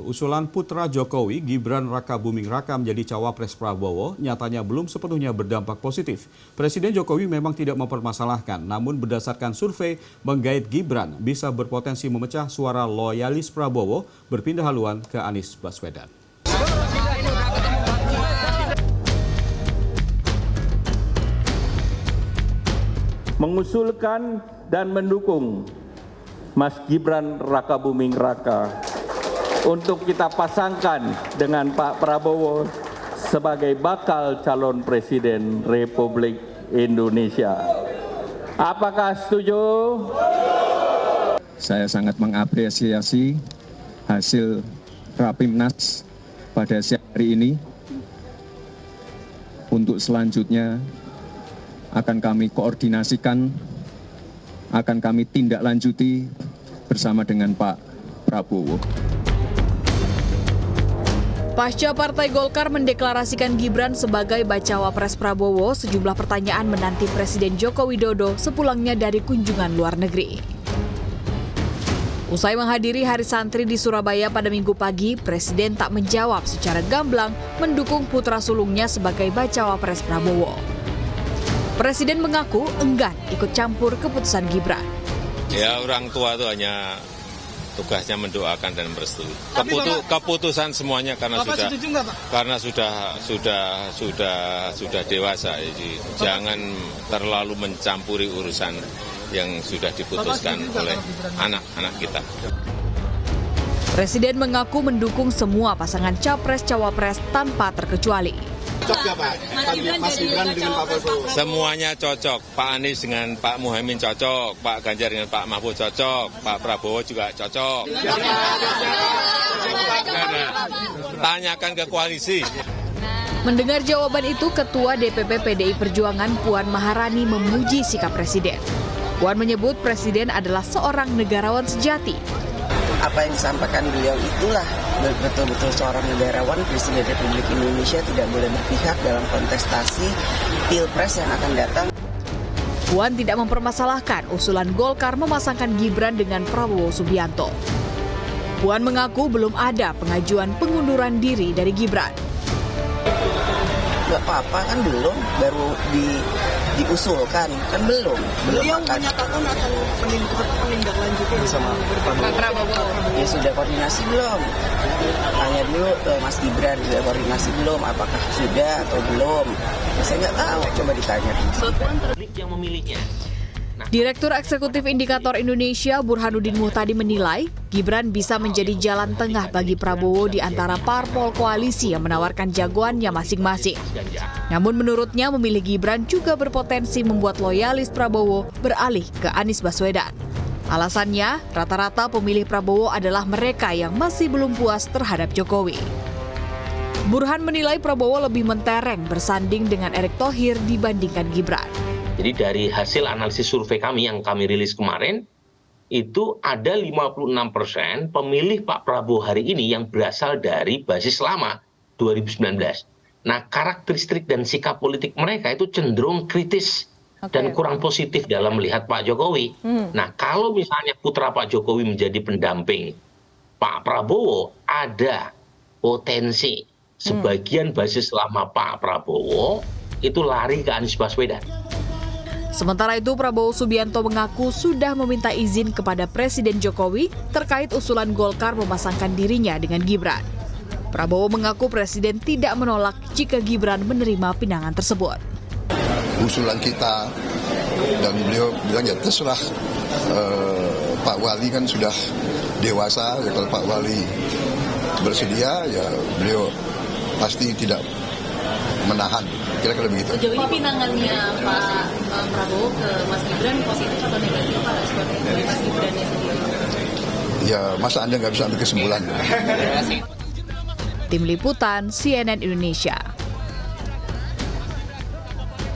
Usulan putra Jokowi, Gibran Rakabuming Raka menjadi cawapres Prabowo, nyatanya belum sepenuhnya berdampak positif. Presiden Jokowi memang tidak mempermasalahkan, namun berdasarkan survei menggait Gibran bisa berpotensi memecah suara loyalis Prabowo berpindah haluan ke Anies Baswedan. Mengusulkan dan mendukung Mas Gibran Rakabuming Raka untuk kita pasangkan dengan Pak Prabowo sebagai bakal calon Presiden Republik Indonesia. Apakah setuju? Saya sangat mengapresiasi hasil Rapimnas pada siang hari ini. Untuk selanjutnya akan kami koordinasikan, akan kami tindak lanjuti bersama dengan Pak Prabowo. Pasca Partai Golkar mendeklarasikan Gibran sebagai bacawa pres Prabowo, sejumlah pertanyaan menanti Presiden Joko Widodo sepulangnya dari kunjungan luar negeri. Usai menghadiri Hari Santri di Surabaya pada Minggu pagi, Presiden tak menjawab secara gamblang mendukung putra sulungnya sebagai bacawa pres Prabowo. Presiden mengaku enggan ikut campur keputusan Gibran. Ya, orang tua itu hanya tugasnya mendoakan dan merestui. Keputusan semuanya karena sudah dewasa. Jadi jangan terlalu mencampuri urusan yang sudah diputuskan oleh anak-anak kita. Presiden mengaku mendukung semua pasangan capres-cawapres tanpa terkecuali. Semuanya cocok, Pak Anies dengan Pak Muhaimin cocok, Pak Ganjar dengan Pak Mahfud cocok, Pak Prabowo juga cocok. Tanyakan ke koalisi. Mendengar jawaban itu, Ketua DPP PDI Perjuangan Puan Maharani memuji sikap Presiden. Puan menyebut Presiden adalah seorang negarawan sejati. Apa yang disampaikan beliau itulah betul-betul seorang negarawan. Presiden Republik Indonesia tidak boleh berpihak dalam kontestasi Pilpres yang akan datang. Puan tidak mempermasalahkan usulan Golkar memasangkan Gibran dengan Prabowo Subianto. Puan mengaku belum ada pengajuan pengunduran diri dari Gibran. Gak apa-apa kan belum, baru diusulkan kan belum. Beliau menyatakan akan menindaklanjuti sama Pak Prabowo. Ya sudah koordinasi belum? Tanya dulu ke Mas Gibran, sudah koordinasi belum? Apakah sudah atau belum? Saya nggak tahu, coba ditanya. Yang memilihnya. Direktur Eksekutif Indikator Indonesia Burhanuddin Muhtadi menilai Gibran bisa menjadi jalan tengah bagi Prabowo di antara parpol koalisi yang menawarkan jagoannya masing-masing. Namun menurutnya memilih Gibran juga berpotensi membuat loyalis Prabowo beralih ke Anies Baswedan. Alasannya, rata-rata pemilih Prabowo adalah mereka yang masih belum puas terhadap Jokowi. Burhan menilai Prabowo lebih mentereng bersanding dengan Erick Thohir dibandingkan Gibran. Jadi dari hasil analisis survei kami yang kami rilis kemarin, itu ada 56% pemilih Pak Prabowo hari ini yang berasal dari basis lama 2019. Nah, karakteristik dan sikap politik mereka itu cenderung kritis dan kurang positif dalam melihat Pak Jokowi. Nah, kalau misalnya putra Pak Jokowi menjadi pendamping Pak Prabowo, ada potensi sebagian basis lama Pak Prabowo itu lari ke Anies Baswedan. Sementara itu, Prabowo Subianto mengaku sudah meminta izin kepada Presiden Jokowi terkait usulan Golkar memasangkan dirinya dengan Gibran. Prabowo mengaku Presiden tidak menolak jika Gibran menerima pinangan tersebut. Usulan kita dan beliau bilang ya terserah, Pak Wali kan sudah dewasa, ya kalau Pak Wali bersedia ya beliau pasti tidak menahan, kira-kira begitu. Sejauh ini pinangannya Pak Prabowo ke Mas Gibran positif atau negatif Pak sebagai Mas Gibrannya sendiri? Ya masa Anda nggak bisa ambil kesimpulan. Tim Liputan CNN Indonesia.